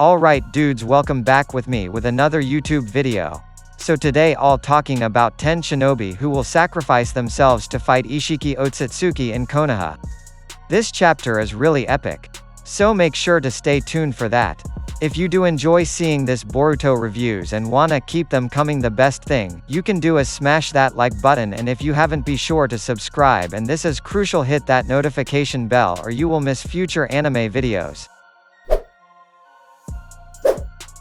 Alright dudes, welcome back with me with another YouTube video. So today all talking about 10 shinobi who will sacrifice themselves to fight Isshiki Otsutsuki in Konoha. This chapter is really epic. So make sure to stay tuned for that. If you do enjoy seeing this Boruto reviews and wanna keep them coming, the best thing you can do is smash that like button, and if you haven't, be sure to subscribe, and this is crucial, hit that notification bell or you will miss future anime videos.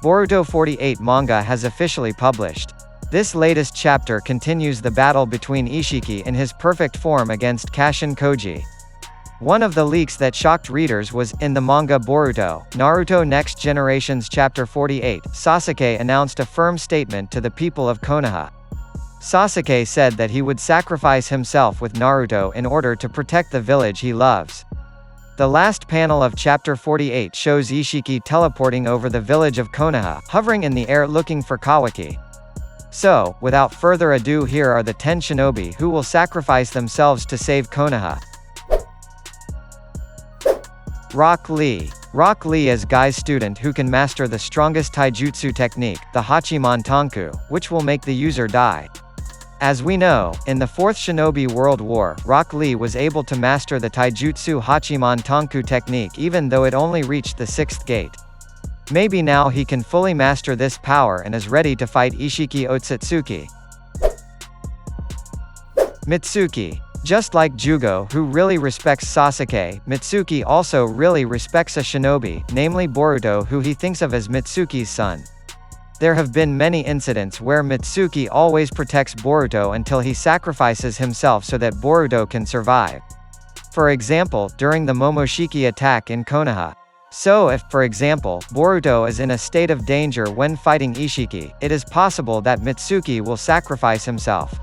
Boruto 48 manga has officially published. This latest chapter continues the battle between Isshiki in his perfect form against Kashin Koji. One of the leaks that shocked readers was, in the manga Boruto, Naruto Next Generations Chapter 48, Sasuke announced a firm statement to the people of Konoha. Sasuke said that he would sacrifice himself with Naruto in order to protect the village he loves. The last panel of Chapter 48 shows Isshiki teleporting over the village of Konoha, hovering in the air looking for Kawaki. So, without further ado, here are the 10 shinobi who will sacrifice themselves to save Konoha. Rock Lee. Rock Lee is Guy's student who can master the strongest taijutsu technique, the Hachiman Tanku, which will make the user die. As we know, in the 4th Shinobi World War, Rock Lee was able to master the taijutsu Hachiman Tanku technique even though it only reached the 6th gate. Maybe now he can fully master this power and is ready to fight Isshiki Otsutsuki. Mitsuki. Just like Jugo, who really respects Sasuke, Mitsuki also really respects a shinobi, namely Boruto, who he thinks of as Mitsuki's son. There have been many incidents where Mitsuki always protects Boruto until he sacrifices himself so that Boruto can survive. For example, during the Momoshiki attack in Konoha. So if, for example, Boruto is in a state of danger when fighting Isshiki, it is possible that Mitsuki will sacrifice himself.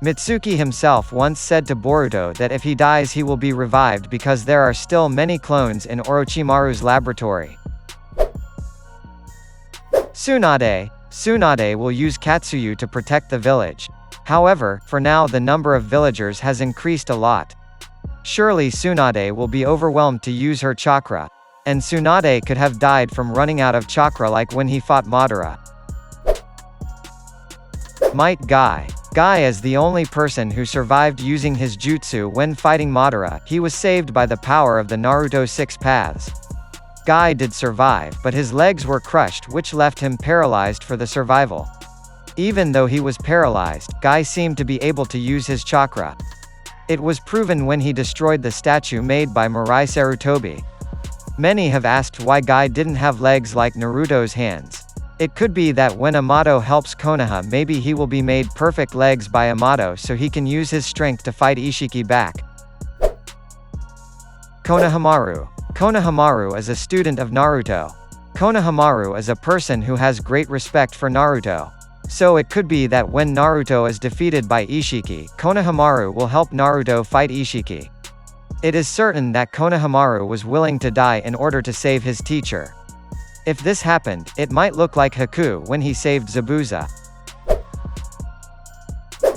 Mitsuki himself once said to Boruto that if he dies he will be revived because there are still many clones in Orochimaru's laboratory. Tsunade. Tsunade will use Katsuyu to protect the village. However, for now the number of villagers has increased a lot. Surely Tsunade will be overwhelmed to use her chakra. And Tsunade could have died from running out of chakra like when he fought Madara. Might Guy. Guy is the only person who survived using his jutsu when fighting Madara. He was saved by the power of the Naruto 6 paths. Guy did survive, but his legs were crushed, which left him paralyzed for the survival. Even though he was paralyzed, Guy seemed to be able to use his chakra. It was proven when he destroyed the statue made by Mirai Sarutobi. Many have asked why Guy didn't have legs like Naruto's hands. It could be that when Amato helps Konoha, maybe he will be made perfect legs by Amato so he can use his strength to fight Isshiki back. Konohamaru. Konohamaru is a student of Naruto. Konohamaru is a person who has great respect for Naruto. So it could be that when Naruto is defeated by Isshiki, Konohamaru will help Naruto fight Isshiki. It is certain that Konohamaru was willing to die in order to save his teacher. If this happened, it might look like Haku when he saved Zabuza.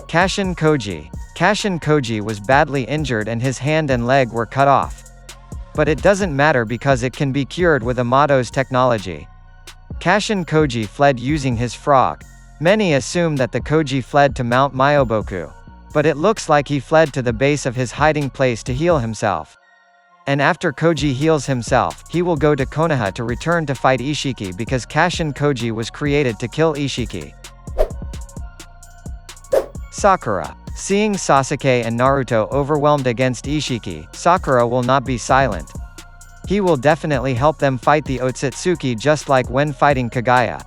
Kashin Koji. Kashin Koji was badly injured and his hand and leg were cut off. But it doesn't matter because it can be cured with Amato's technology. Kashin Koji fled using his frog. Many assume that the Koji fled to Mount Myoboku. But it looks like he fled to the base of his hiding place to heal himself. And after Koji heals himself, he will go to Konoha to return to fight Isshiki because Kashin Koji was created to kill Isshiki. Sakura. Seeing Sasuke and Naruto overwhelmed against Isshiki, Sakura will not be silent. He will definitely help them fight the Otsutsuki just like when fighting Kaguya.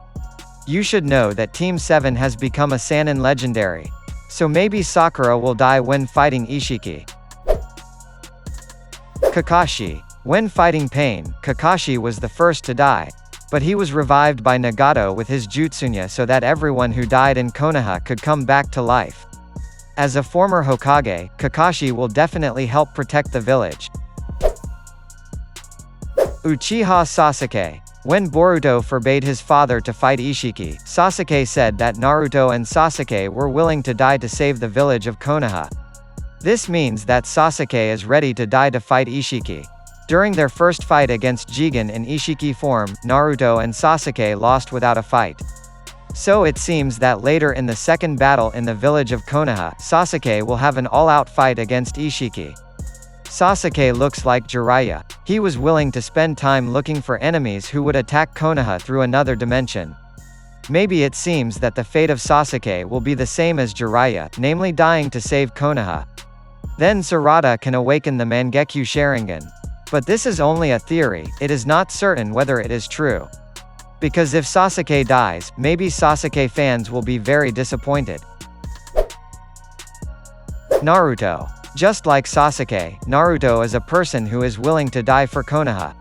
You should know that Team 7 has become a Sannin legendary. So maybe Sakura will die when fighting Isshiki. Kakashi. When fighting Pain, Kakashi was the first to die. But he was revived by Nagato with his jutsunya so that everyone who died in Konoha could come back to life. As a former Hokage, Kakashi will definitely help protect the village. Uchiha Sasuke. When Boruto forbade his father to fight Isshiki, Sasuke said that Naruto and Sasuke were willing to die to save the village of Konoha. This means that Sasuke is ready to die to fight Isshiki. During their first fight against Jigen in Isshiki form, Naruto and Sasuke lost without a fight. So it seems that later in the second battle in the village of Konoha, Sasuke will have an all-out fight against Isshiki. Sasuke looks like Jiraiya. He was willing to spend time looking for enemies who would attack Konoha through another dimension. Maybe it seems that the fate of Sasuke will be the same as Jiraiya, namely dying to save Konoha. Then Sarada can awaken the Mangekyo Sharingan. But this is only a theory, it is not certain whether it is true. Because if Sasuke dies, maybe Sasuke fans will be very disappointed. Naruto. Just like Sasuke, Naruto is a person who is willing to die for Konoha.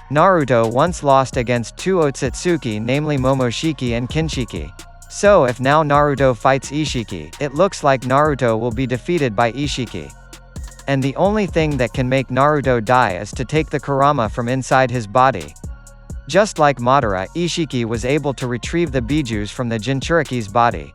Naruto once lost against two Otsutsuki, namely Momoshiki and Kinshiki. So if now Naruto fights Isshiki, it looks like Naruto will be defeated by Isshiki. And the only thing that can make Naruto die is to take the Kurama from inside his body. Just like Madara, Isshiki was able to retrieve the Bijus from the Jinchuriki's body.